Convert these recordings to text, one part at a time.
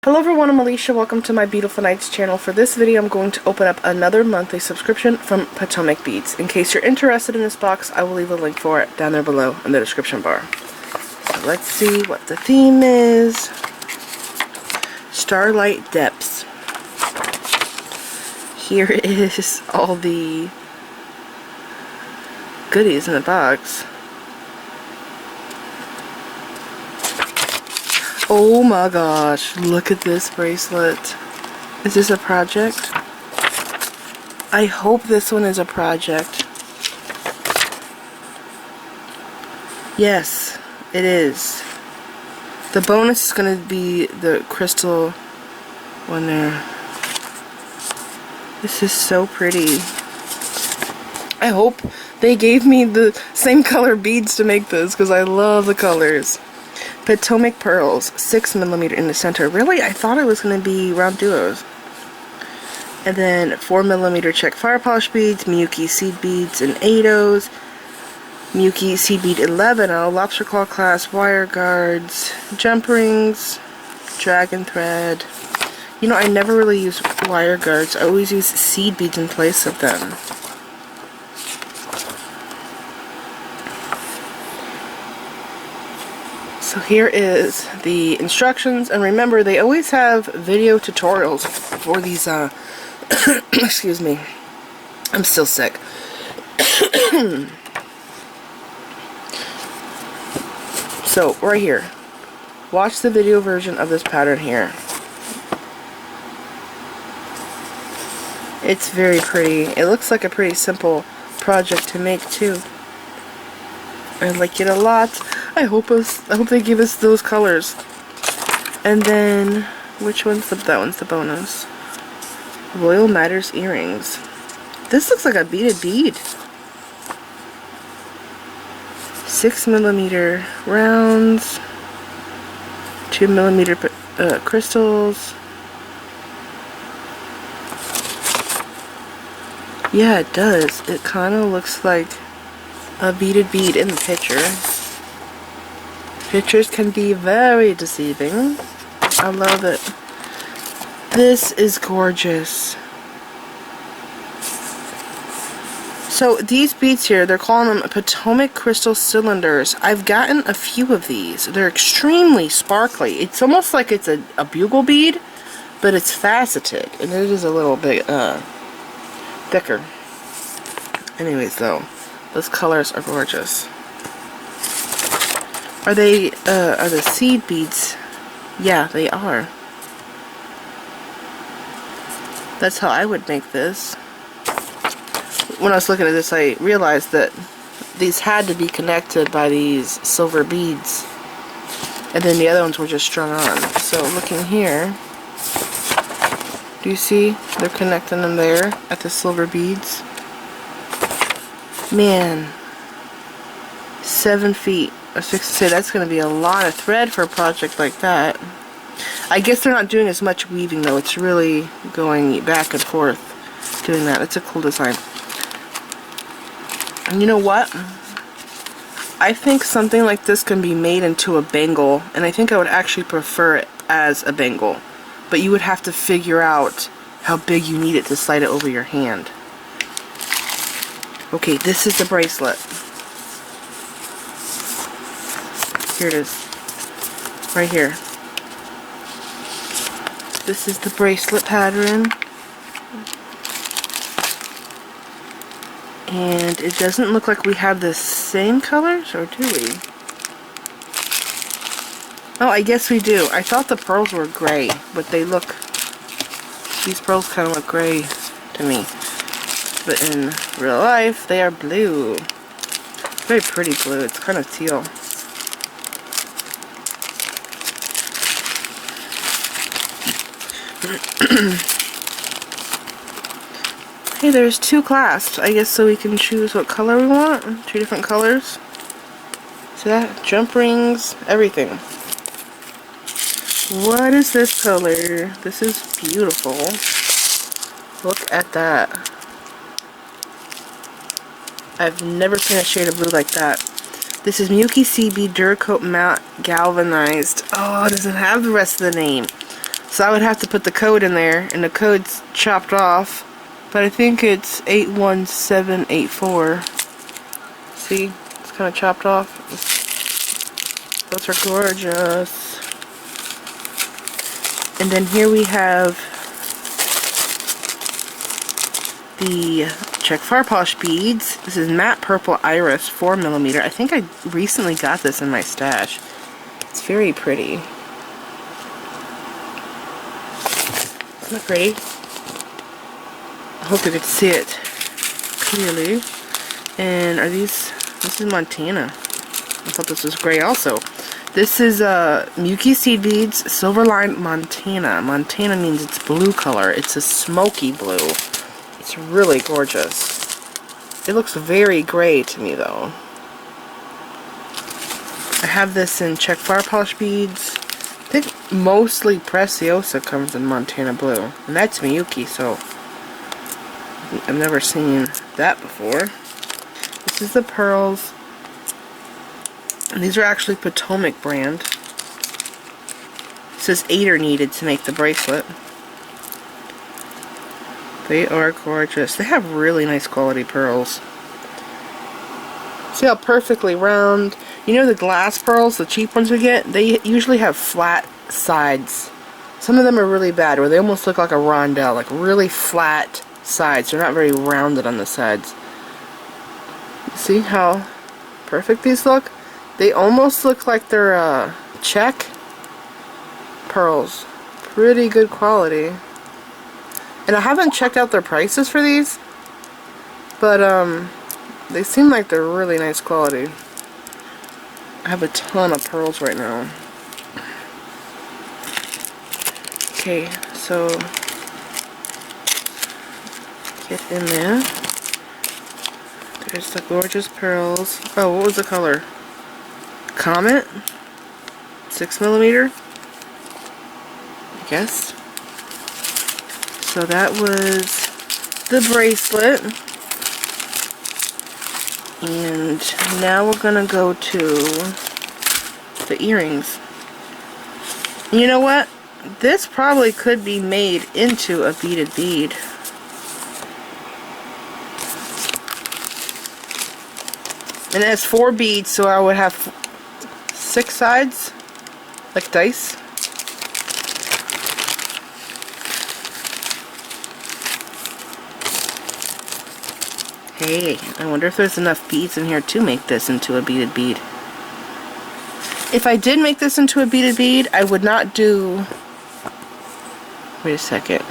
Hello everyone, I'm Alicia. Welcome to my Beautiful Nights channel. For this video, I'm going to open up another monthly subscription from Potomac Beads. In case you're interested in this box, I will leave a link for it down there below in the description bar. So let's see what the theme is. Starlight Depths. Here is all the goodies in the box. Oh my gosh, look at this bracelet. Is this a project? I hope this one is a project. Yes, it is. The bonus is going to be the crystal one there. This is so pretty. I hope they gave me the same color beads to make this because I love the colors. Potomac pearls, 6mm in the center. Really? I thought it was going to be round duos. And then 4mm check fire polish beads, Miyuki seed beads and 8/0s, Miyuki seed bead 11/0, lobster claw clasp, wire guards, jump rings, dragon thread. You know, I never really use wire guards. I always use seed beads in place of them. So here is the instructions, and remember, they always have video tutorials for these, excuse me, I'm still sick. So, right here, watch the video version of this pattern here. It's very pretty. It looks like a pretty simple project to make, too. I like it a lot. I hope they give us those colors. And then, which one's that one's the bonus. Royal Matters earrings. This looks like a beaded bead. 6mm rounds. 2mm crystals. Yeah, it does. It kind of looks like a beaded bead in the picture. Pictures can be very deceiving. I love it. This is gorgeous. So these beads here, they're calling them Potomac crystal cylinders. I've gotten a few of these. They're extremely sparkly. It's almost like it's a bugle bead, but it's faceted, and it is a little bit thicker. Anyways, though, those colors are gorgeous. Are the seed beads? Yeah, they are. That's how I would make this. When I was looking at this, I realized that these had to be connected by these silver beads, and then the other ones were just strung on. So looking here, do you see they're connecting them there at the silver beads? Man, 7 feet. I was fixing to say that's going to be a lot of thread for a project like that. I guess they're not doing as much weaving though. It's really going back and forth doing that. It's a cool design. And you know what? I think something like this can be made into a bangle, and I think I would actually prefer it as a bangle. But you would have to figure out how big you need it to slide it over your hand. Okay, this is the bracelet. Here it is. Right here. This is the bracelet pattern. And it doesn't look like we have the same colors, or do we? Oh, I guess we do. I thought the pearls were gray, but they look... These pearls kind of look gray to me. But in real life, they are blue. Very pretty blue. It's kind of teal. Hey, there's 2 clasps. I guess so we can choose what color we want. 2 different colors. See that? Jump rings, everything. What is this color? This is beautiful. Look at that. I've never seen a shade of blue like that. This is Miyuki CB Duracoat Matte Galvanized. Oh, it doesn't have the rest of the name. So I would have to put the code in there, and the code's chopped off. But I think it's 81784. See? It's kind of chopped off. Those are gorgeous. And then here we have the Check Fire Polish beads. This is Matte Purple Iris 4mm. I think I recently got this in my stash. It's very pretty. Isn't that pretty? I hope you could see it clearly. And are these... This is Montana. I thought this was gray also. This is Muki Seed Beads, Silverline Montana. Montana means it's blue color. It's a smoky blue. It's really gorgeous. It looks very gray to me though. I have this in Check Fire Polish beads. I think mostly Preciosa comes in Montana blue. And that's Miyuki, so I've never seen that before. This is the pearls. And these are actually Potomac brand. It says 8 are needed to make the bracelet. They are gorgeous. They have really nice quality pearls. See how perfectly round. You know the glass pearls, the cheap ones we get? They usually have flat sides. Some of them are really bad, where they almost look like a rondelle, like really flat sides. They're not very rounded on the sides. See how perfect these look? They almost look like they're check pearls. Pretty good quality. And I haven't checked out their prices for these, but they seem like they're really nice quality. I have a ton of pearls right now. Okay, so get in there. There's the gorgeous pearls. Oh, what was the color? Comet? 6mm? I guess. So that was the bracelet. And now we're gonna go to the earrings. You know what? This probably could be made into a beaded bead. And it has 4 beads, so I would have 6 sides, like dice. Hey, I wonder if there's enough beads in here to make this into a beaded bead. If I did make this into a beaded bead, I would not do... Wait a second.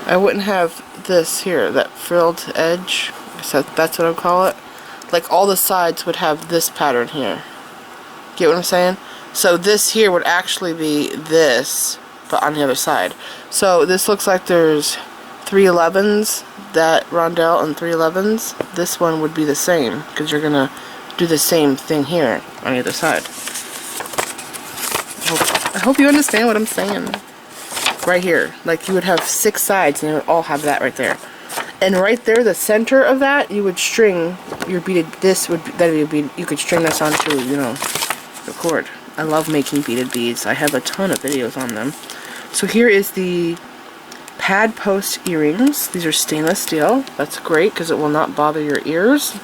I wouldn't have this here, that frilled edge. So that's what I would call it. Like all the sides would have this pattern here. Get what I'm saying? So this here would actually be this, but on the other side. So this looks like there's 311s, that rondelle and 311s. This one would be the same, because you're gonna do the same thing here on the other side. I hope you understand what I'm saying. Right here, like you would have 6 sides and you would all have that right there. And right there, the center of that, you would string your beaded, you could string this onto, you know, the cord. I love making beaded beads. I have a ton of videos on them. So here is the pad post earrings. These are stainless steel. That's great because it will not bother your ears.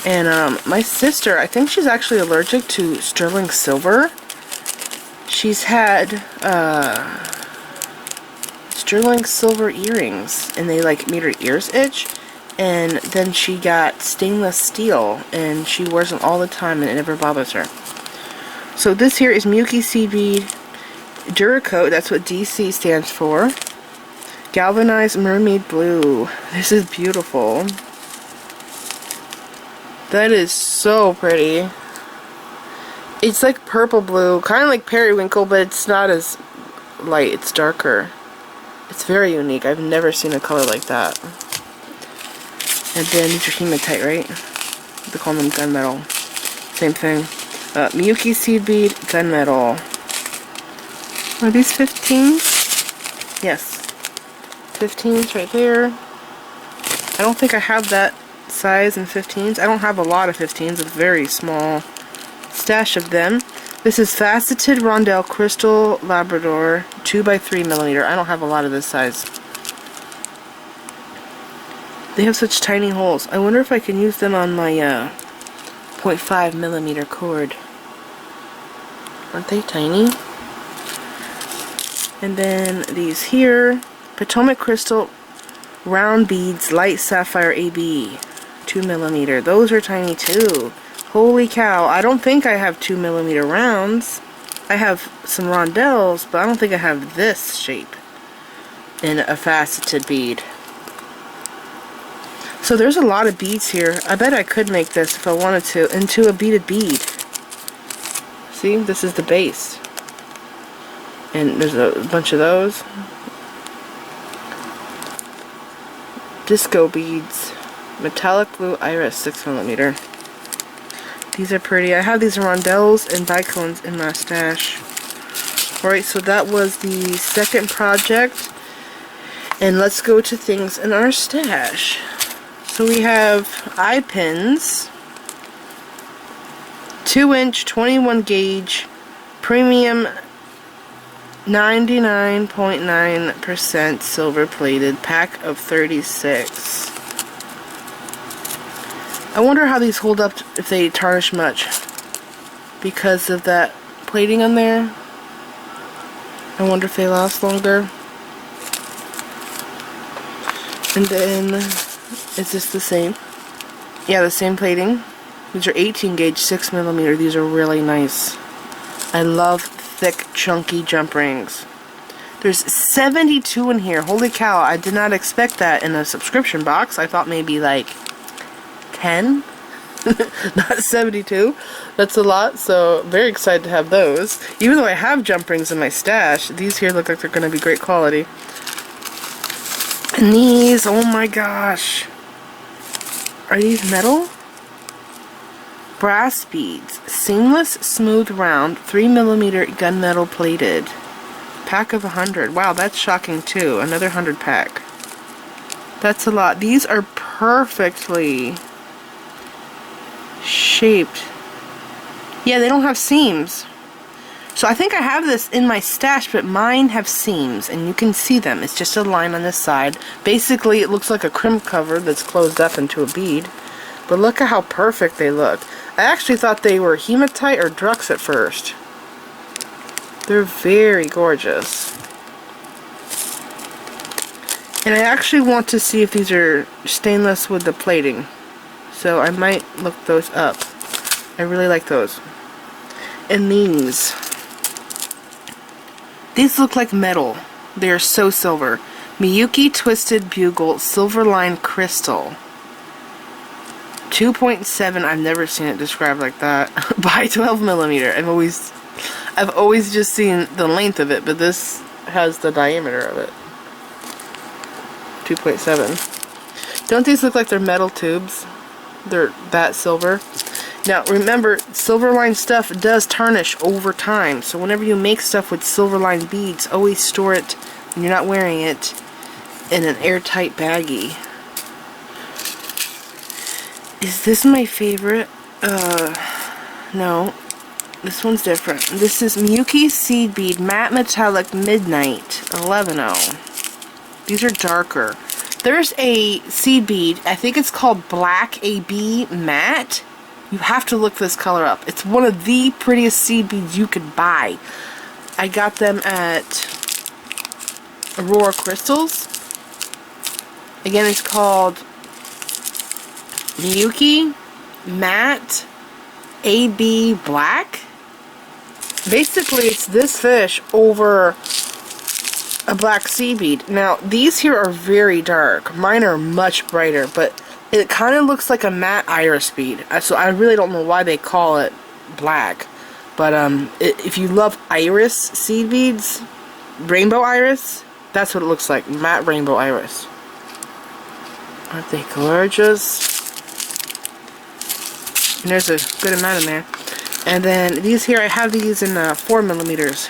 And my sister, I think she's actually allergic to sterling silver. She's had sterling silver earrings, and they like made her ears itch. And then she got stainless steel, and she wears them all the time, and it never bothers her. So this here is Muki Seed Bead Duracoat. That's what DC stands for. Galvanized Mermaid Blue. This is beautiful. That is so pretty. It's like purple blue, kind of like periwinkle, but it's not as light. It's darker. It's very unique. I've never seen a color like that. And then these are hematite, right? They call them gunmetal. Same thing. Miyuki Seed Bead Gunmetal. Are these 15s? Yes. 15s right there. I don't think I have that size in 15s. I don't have a lot of 15s. A very small stash of them. This is Faceted Rondelle Crystal Labrador 2x3mm. I don't have a lot of this size. They have such tiny holes. I wonder if I can use them on my 0.5mm cord. Aren't they tiny? And then these here, Potomac Crystal Round Beads Light Sapphire AB 2mm. Those are tiny too. Holy cow, I don't think I have 2mm rounds. I have some rondelles, but I don't think I have this shape in a faceted bead. So there's a lot of beads here. I bet I could make this if I wanted to into a beaded bead. See, this is the base. And there's a bunch of those. Disco beads. Metallic blue iris 6mm. These are pretty. I have these rondelles and bicones in my stash. Alright, so that was the second project. And let's go to things in our stash. So we have eye pins. 2-inch, 21 gauge, premium 99.9% silver plated, pack of 36. I wonder how these hold up if they tarnish much because of that plating on there. I wonder if they last longer. And then, is this the same? Yeah, the same plating. These are 18 gauge 6mm. These are really nice. I love thick, chunky jump rings. There's 72 in here. Holy cow, I did not expect that in a subscription box. I thought maybe like 10? Not 72. That's a lot, so very excited to have those. Even though I have jump rings in my stash, these here look like they're going to be great quality. And these, oh my gosh. Are these metal? Brass beads. Seamless, smooth, round, 3mm gunmetal plated. Pack of 100. Wow, that's shocking too. Another 100 pack. That's a lot. These are perfectly shaped. Yeah, they don't have seams. So I think I have this in my stash, but mine have seams, and you can see them. It's just a line on this side. Basically, it looks like a crimp cover that's closed up into a bead. But look at how perfect they look. I actually thought they were hematite or Drux at first. They're very gorgeous. And I actually want to see if these are stainless with the plating. So I might look those up. I really like those. And these look like metal. They are so silver. Miyuki Twisted Bugle Silver Line Crystal. 2.7. I've never seen it described like that. By 12mm. I've always just seen the length of it, but this has the diameter of it. 2.7. Don't these look like they're metal tubes? They're that silver. Now remember, silver line stuff does tarnish over time, so whenever you make stuff with silver line beads, always store it when you're not wearing it in an airtight baggie. Is this my favorite? No. This one's different. This is Miyuki Seed Bead Matte Metallic Midnight 11-0. These are darker. There's a seed bead, I think it's called Black AB Matte. You have to look this color up. It's one of the prettiest seed beads you could buy. I got them at Aurora Crystals. Again, it's called Miyuki Matte AB Black. Basically, it's this fish over a black seed bead. Now, these here are very dark. Mine are much brighter, but it kind of looks like a matte iris bead. So I really don't know why they call it black. But if you love iris seed beads, rainbow iris, that's what it looks like. Matte rainbow iris. Aren't they gorgeous? And there's a good amount in there. And then these here, I have these in 4mm.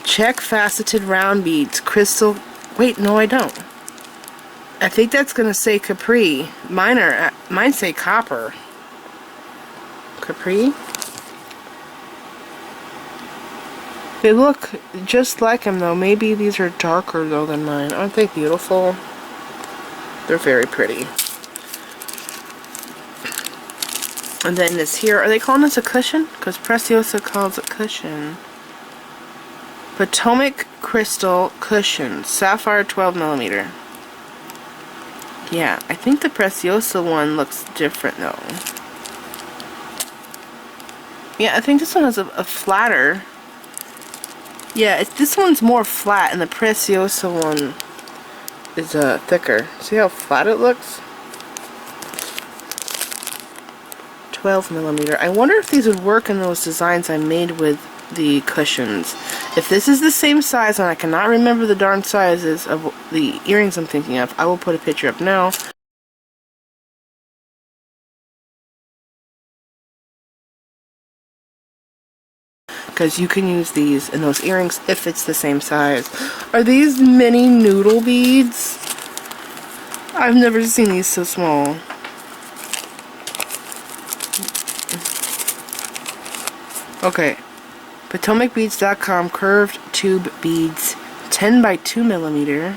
Check Faceted Round Beads. Crystal. Wait, no I don't. I think that's going to say Capri. Mine say copper. Capri? They look just like him though. Maybe these are darker though than mine. Aren't they beautiful? They're very pretty. And then this here, are they calling this a cushion? Because Preciosa calls it cushion. Potomac Crystal Cushion, Sapphire 12mm. Yeah, I think the Preciosa one looks different though. Yeah, I think this one has a flatter. Yeah, this one's more flat and the Preciosa one is thicker. See how flat it looks? 12mm. I wonder if these would work in those designs I made with the cushions. If this is the same size and I cannot remember the darn sizes of the earrings I'm thinking of, I will put a picture up now. Because you can use these in those earrings if it's the same size. Are these mini noodle beads? I've never seen these so small. Okay, PotomacBeads.com curved tube beads, 10 by 2mm,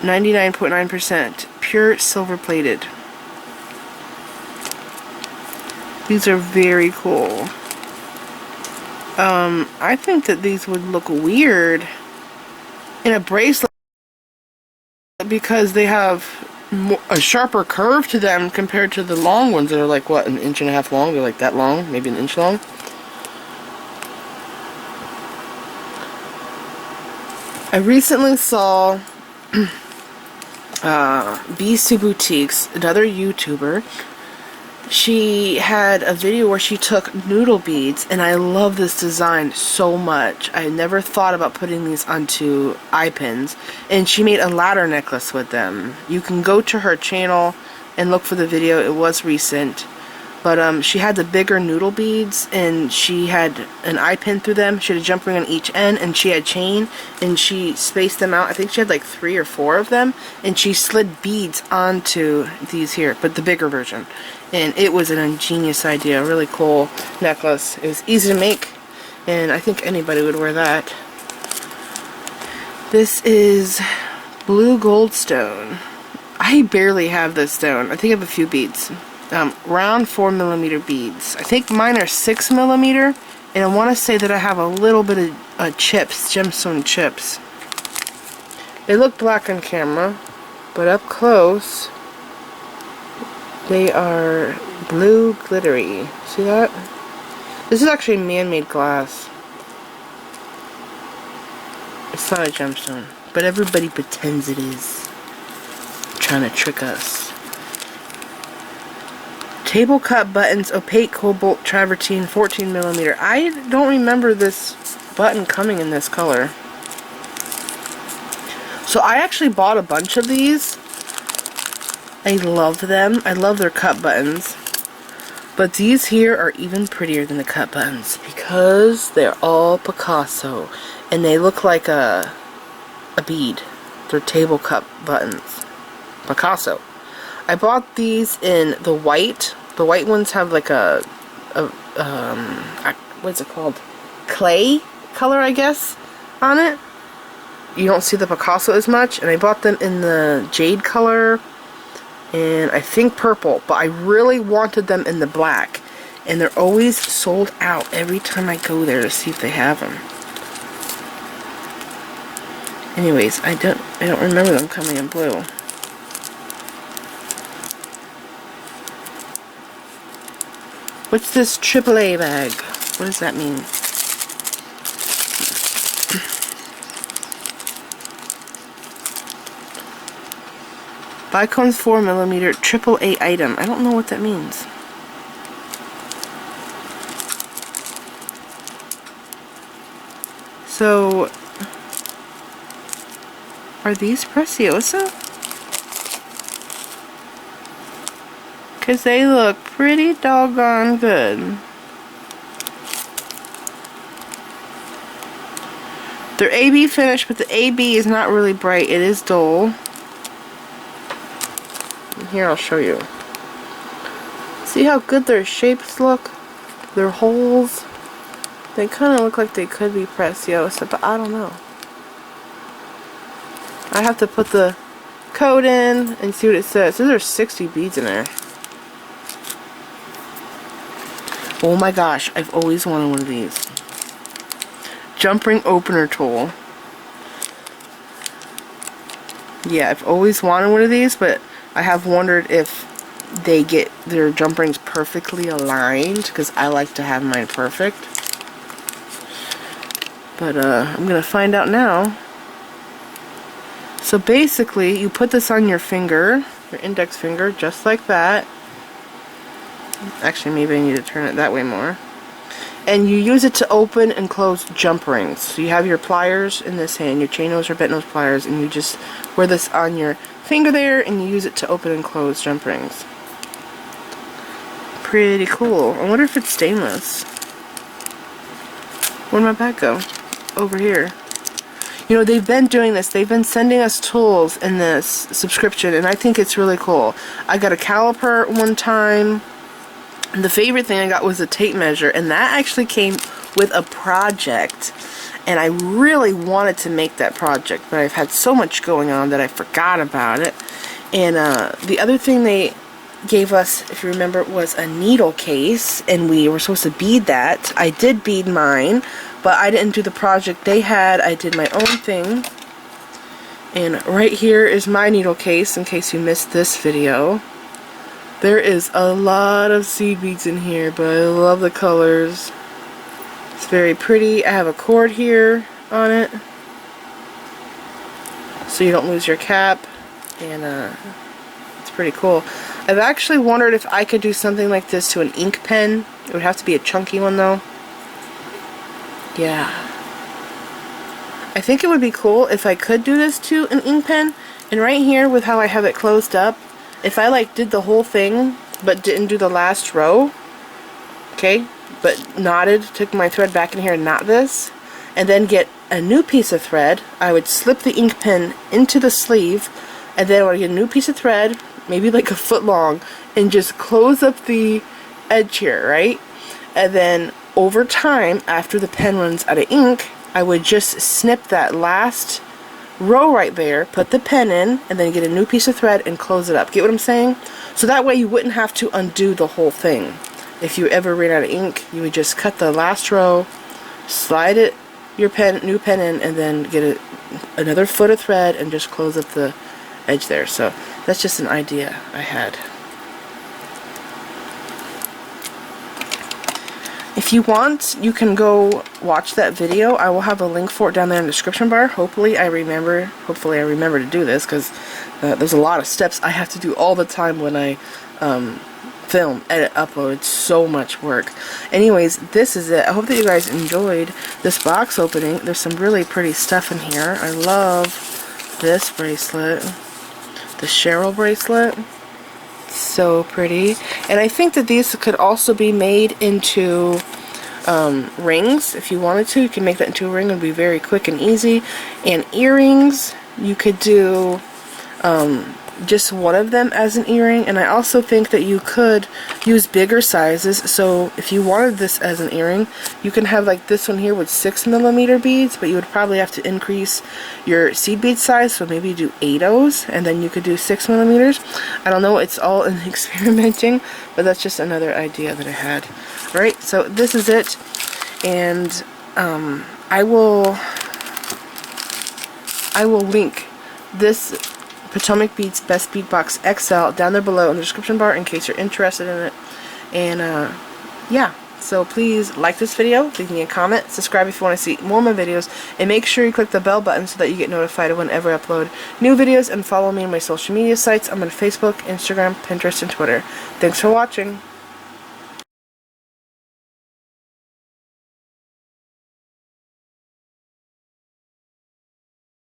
99.9%, pure silver plated. These are very cool. I think that these would look weird in a bracelet because they have a sharper curve to them compared to the long ones that are like, what, an inch and a half long? They're like that long, maybe an inch long. I recently saw Bead Boutiques, another YouTuber. She had a video where she took noodle beads, and I love this design so much. I never thought about putting these onto eye pins, and she made a ladder necklace with them. You can go to her channel and look for the video. It was recent, but she had the bigger noodle beads, and she had an eye pin through them. She had a jump ring on each end, and she had chain, and she spaced them out. I think she had like 3 or 4 of them, and she slid beads onto these here, but the bigger version. And it was an ingenious idea, a really cool necklace. It was easy to make, and I think anybody would wear that. This is blue gold stone. I barely have this stone. I think I have a few beads. Round 4mm beads. I think mine are 6mm, and I want to say that I have a little bit of chips, gemstone chips. They look black on camera, but up close, they are blue glittery. See that? This is actually man-made glass. It's not a gemstone, but everybody pretends it is. Trying to trick us. Table cut buttons, opaque cobalt travertine, 14mm. I don't remember this button coming in this color. So I actually bought a bunch of these. I love them. I love their cut buttons. But these here are even prettier than the cut buttons because they're all Picasso. And they look like a bead. They're table cut buttons. Picasso. I bought these in the white. The white ones have like what's it called? Clay color, I guess, on it. You don't see the Picasso as much. And I bought them in the jade color and I think purple, but I really wanted them in the black, and they're always sold out every time I go there to see if they have them. Anyways, I don't remember them coming in blue. What's this AAA bag? What does that mean? Bicone's 4mm AAA item. I don't know what that means. So, are these Preciosa? Because they look pretty doggone good. They're AB finished, but the AB is not really bright. It is dull. Here, I'll show you. See how good their shapes look? Their holes. They kind of look like they could be Preciosa, but I don't know. I have to put the code in and see what it says. So there's 60 beads in there. Oh my gosh, I've always wanted one of these. Jump ring opener tool. Yeah, I've always wanted one of these, but I have wondered if they get their jump rings perfectly aligned, because I like to have mine perfect. But I'm gonna find out now. So basically, you put this on your finger, your index finger, just like that. Actually, maybe I need to turn it that way more. And you use it to open and close jump rings. So you have your pliers in this hand, your chain nose or bent nose pliers, and you just wear this on your finger there, and you use it to open and close jump rings. Pretty cool. I wonder if it's stainless. Where'd my bag go? Over here. You know, they've been doing this. They've been sending us tools in this subscription, and I think it's really cool. I got a caliper one time. And the favorite thing I got was a tape measure, and that actually came with a project. And I really wanted to make that project, but I've had so much going on that I forgot about it. And the other thing they gave us, if you remember, was a needle case, and we were supposed to bead that. I did bead mine, but I didn't do the project they had. I did my own thing. And right here is my needle case, in case you missed this video. There is a lot of seed beads in here, but I love the colors. It's very pretty. I have a cord here on it, so you don't lose your cap, and it's pretty cool. I've actually wondered if I could do something like this to an ink pen. It would have to be a chunky one though. Yeah. I think it would be cool if I could do this to an ink pen. And right here, with how I have it closed up, if I like did the whole thing but didn't do the last row, okay, but knotted, took my thread back in here and knot this, and then get a new piece of thread, I would slip the ink pen into the sleeve, and then I would get a new piece of thread, maybe like a foot long, and just close up the edge here, right? And then over time, after the pen runs out of ink, I would just snip that last row right there, put the pen in, and then get a new piece of thread and close it up. Get what I'm saying? So that way you wouldn't have to undo the whole thing. If you ever ran out of ink, you would just cut the last row, slide it, your new pen in, and then get another foot of thread and just close up the edge there. So that's just an idea I had. If you want, you can go watch that video. I will have a link for it down there in the description bar. Hopefully I remember to do this, because there's a lot of steps I have to do all the time when I film, edit, upload. It's so much work. Anyways, this is it. I hope that you guys enjoyed this box opening. There's some really pretty stuff in here. I love this bracelet, the Cheryl bracelet. So pretty. And I think that these could also be made into rings. If you wanted to, you can make that into a ring. It would be very quick and easy. And earrings, you could do just one of them as an earring. And I also think that you could use bigger sizes. So if you wanted this as an earring, you can have like this one here with 6mm beads, but you would probably have to increase your seed bead size, so maybe do 8/0s, and then you could do 6mm. I don't know, it's all in experimenting, but that's just another idea that I had. Alright, so this is it, and I will link this Potomac Beads Best Bead Box XL down there below in the description bar in case you're interested in it. And yeah, so please like this video, leave me a comment, subscribe if you want to see more of my videos, and make sure you click the bell button so that you get notified whenever I upload new videos, and follow me on my social media sites. I'm on Facebook, Instagram, Pinterest, and Twitter. Thanks for watching.